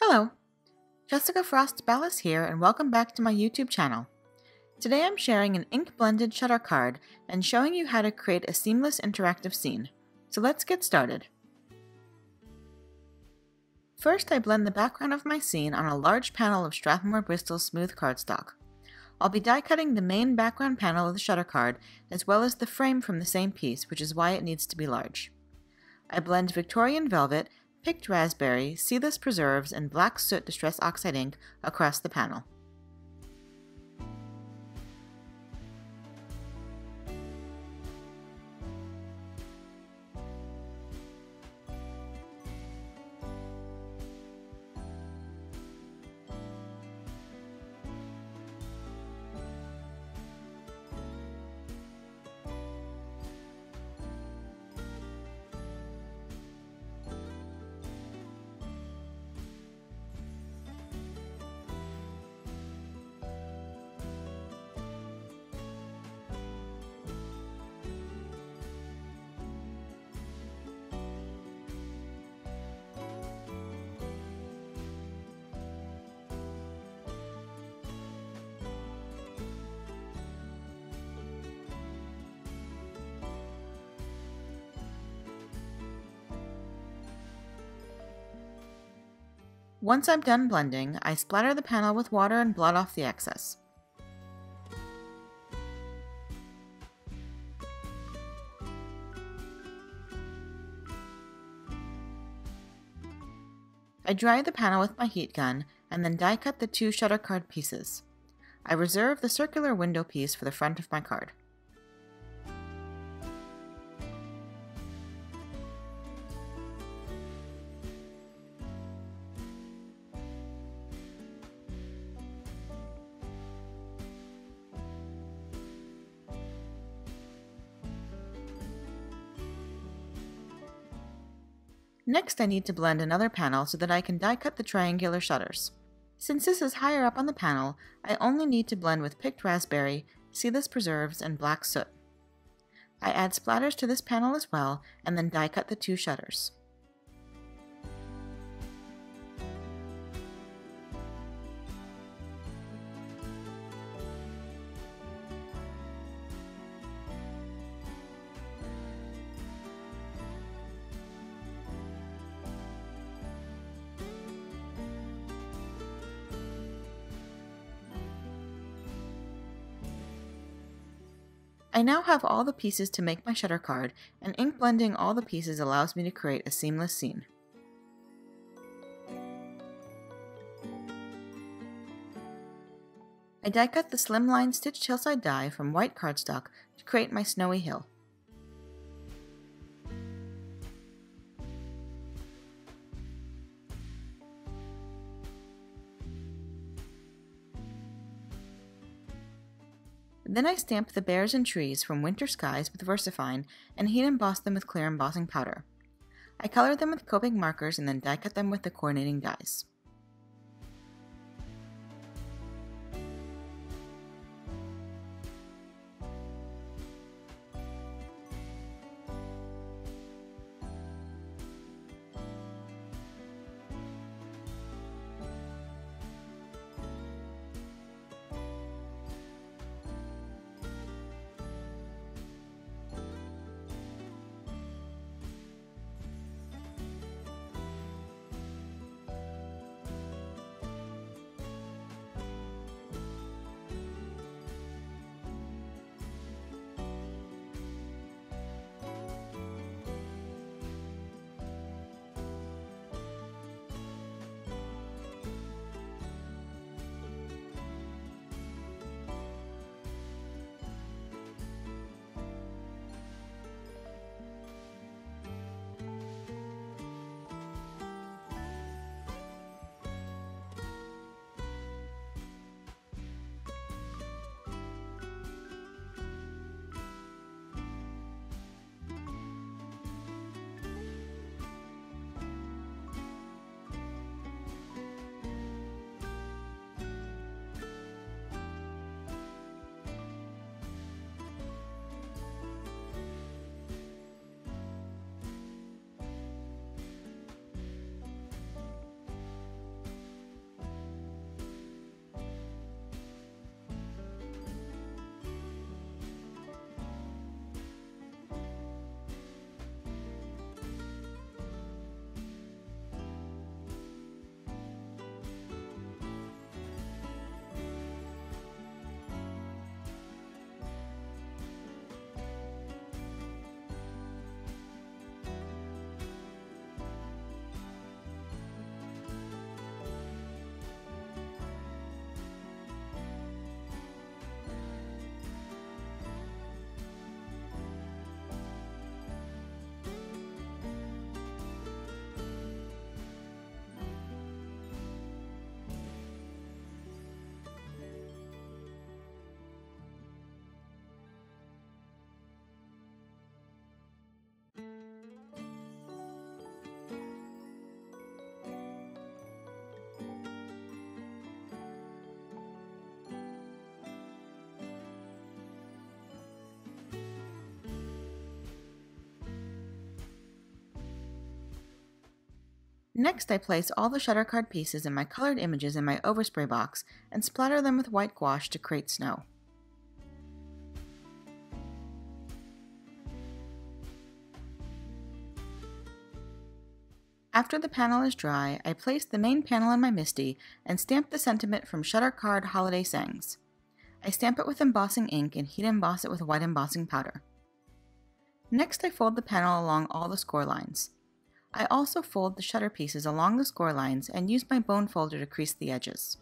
Hello, Jessica Frost-Ballas here, and welcome back to my YouTube channel. Today I'm sharing an ink-blended shutter card and showing you how to create a seamless interactive scene. So let's get started. First, I blend the background of my scene on a large panel of Strathmore Bristol smooth cardstock. I'll be die cutting the main background panel of the shutter card as well as the frame from the same piece, which is why it needs to be large. I blend Victorian velvet, picked raspberry, Seedless preserves, and black soot distress oxide ink across the panel. Once I'm done blending, I splatter the panel with water and blot off the excess. I dry the panel with my heat gun and then die cut the two shutter card pieces. I reserve the circular window piece for the front of my card. Next, I need to blend another panel so that I can die cut the triangular shutters. Since this is higher up on the panel, I only need to blend with picked raspberry, Seedless preserves, and black soot. I add splatters to this panel as well, and then die cut the two shutters. I now have all the pieces to make my shutter card, and ink blending all the pieces allows me to create a seamless scene. I die cut the slimline stitched hillside die from white cardstock to create my snowy hill. Then I stamp the bears and trees from Winter Skies with VersaFine and heat emboss them with clear embossing powder. I color them with Copic markers and then die cut them with the coordinating dies. Next, I place all the shutter card pieces and my colored images in my overspray box and splatter them with white gouache to create snow. After the panel is dry, I place the main panel in my MISTI and stamp the sentiment from Shutter Card Holiday Sayings. I stamp it with embossing ink and heat emboss it with white embossing powder. Next, I fold the panel along all the score lines. I also fold the shutter pieces along the score lines and use my bone folder to crease the edges.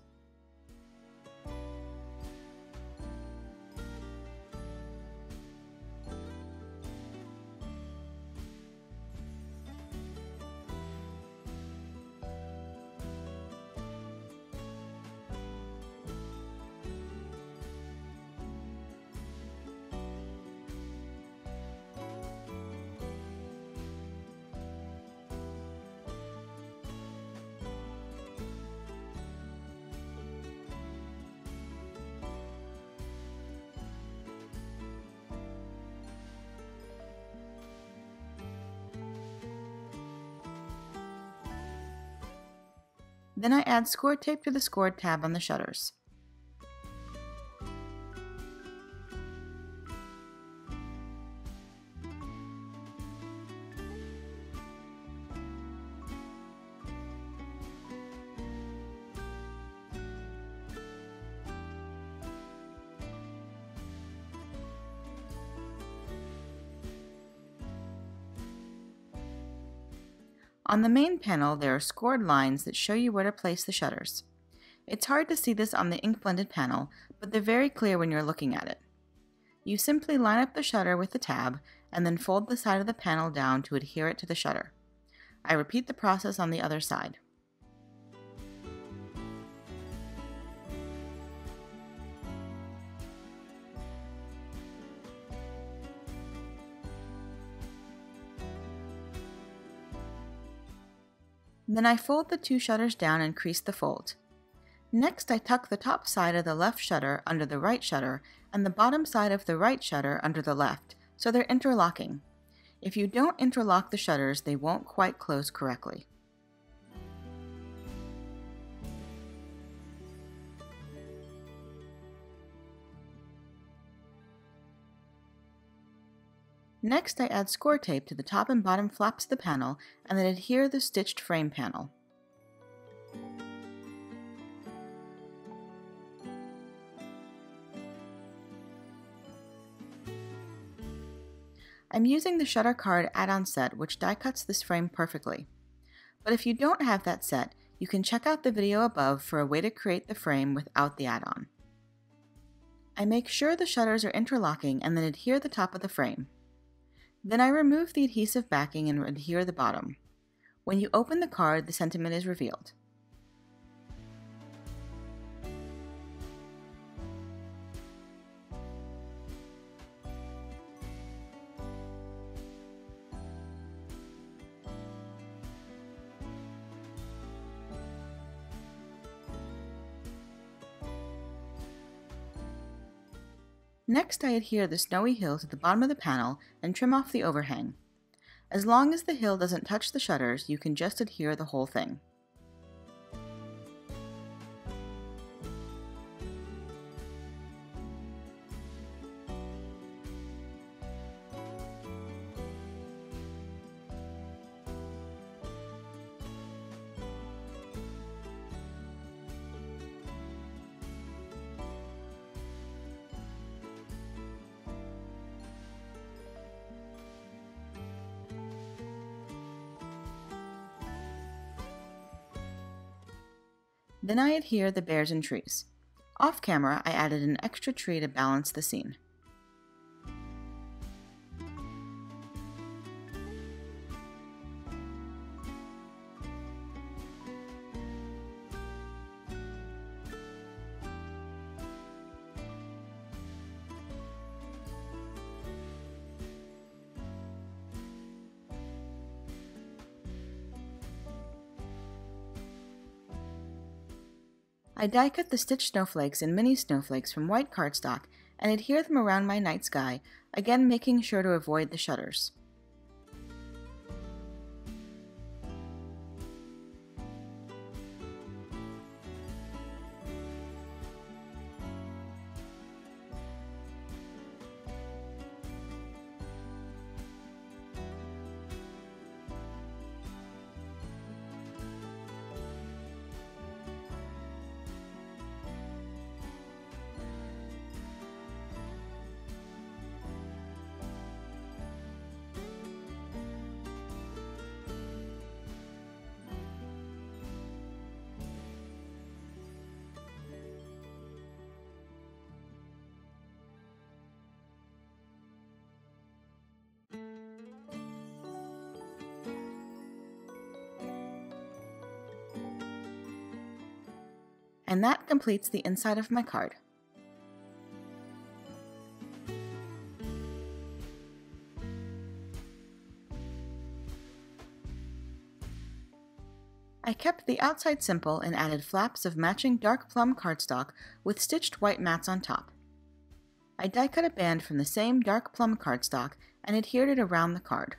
Then I add score tape to the scored tab on the shutters. On the main panel, there are scored lines that show you where to place the shutters. It's hard to see this on the ink blended panel, but they're very clear when you're looking at it. You simply line up the shutter with the tab, and then fold the side of the panel down to adhere it to the shutter. I repeat the process on the other side. Then I fold the two shutters down and crease the fold. Next, I tuck the top side of the left shutter under the right shutter and the bottom side of the right shutter under the left, so they're interlocking. If you don't interlock the shutters, they won't quite close correctly. Next, I add score tape to the top and bottom flaps of the panel and then adhere the stitched frame panel. I'm using the Shutter Card add-on set, which die cuts this frame perfectly. But if you don't have that set, you can check out the video above for a way to create the frame without the add-on. I make sure the shutters are interlocking and then adhere the top of the frame. Then I remove the adhesive backing and adhere the bottom. When you open the card, the sentiment is revealed. Next, I adhere the snowy hill to the bottom of the panel and trim off the overhang. As long as the hill doesn't touch the shutters, you can just adhere the whole thing. Then I adhere the bears and trees. Off camera, I added an extra tree to balance the scene. I die cut the stitched snowflakes and mini snowflakes from white cardstock and adhere them around my night sky, again making sure to avoid the shutters. And that completes the inside of my card. I kept the outside simple and added flaps of matching dark plum cardstock with stitched white mats on top. I die cut a band from the same dark plum cardstock and adhered it around the card.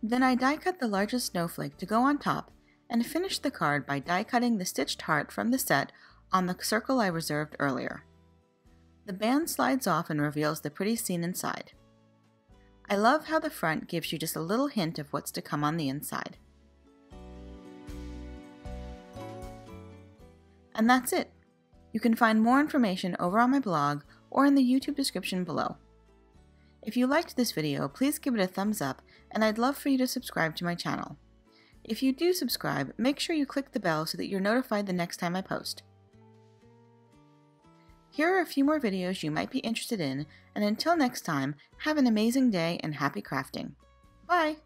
Then I die cut the largest snowflake to go on top and finished the card by die cutting the stitched heart from the set on the circle I reserved earlier. The band slides off and reveals the pretty scene inside. I love how the front gives you just a little hint of what's to come on the inside. And that's it. You can find more information over on my blog or in the YouTube description below. If you liked this video, please give it a thumbs up, and I'd love for you to subscribe to my channel. If you do subscribe, make sure you click the bell so that you're notified the next time I post. Here are a few more videos you might be interested in, and until next time, have an amazing day and happy crafting. Bye!